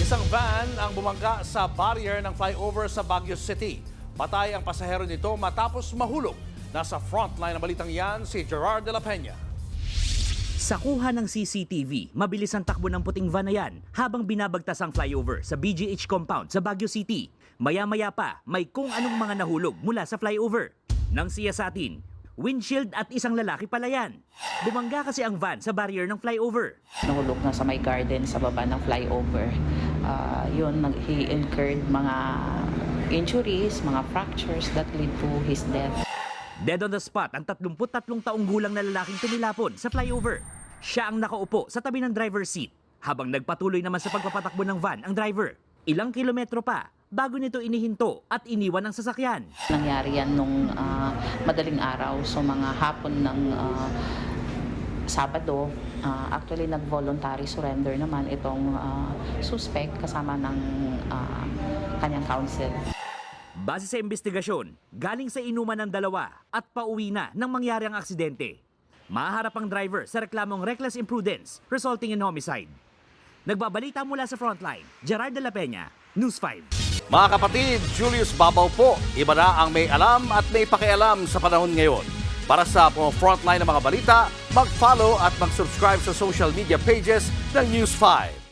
Isang van ang bumangga sa barrier ng flyover sa Baguio City. Patay ang pasahero nito matapos mahulog. Nasa frontline ng balitang yan si Gerard de la Peña. Sa kuha ng CCTV, mabilis ang takbo ng puting van na yan habang binabagtas ang flyover sa BGH compound sa Baguio City. Maya-maya pa, may kung anong mga nahulog mula sa flyover. Nang siya sa atin, windshield at isang lalaki pala yan. Bumangga kasi ang van sa barrier ng flyover. Nahulog na sa may garden sa baba ng flyover. He incurred mga injuries, mga fractures that lead to his death. Dead on the spot ang 33 taong gulang na lalaking tumilapon sa flyover. Siya ang nakaupo sa tabi ng driver's seat habang nagpatuloy naman sa pagpapatakbo ng van ang driver. Ilang kilometro pa bago nito inihinto at iniwan ang sasakyan. Nangyari yan nung madaling araw, so mga hapon ng Sabado. Actually, nag-voluntary surrender naman itong suspect kasama ng kanyang counsel. Base sa investigasyon, galing sa inuman ng dalawa at pauwi na nang mangyari ang aksidente. Maharap ang driver sa reklamong reckless imprudence resulting in homicide. Nagbabalita mula sa frontline, Gerard de la Peña, News 5. Mga kapatid, Julius Babaw po. Iba na ang may alam at may pakialam sa panahon ngayon. Para sa frontline ng mga balita, mag-follow at mag-subscribe sa social media pages ng News 5.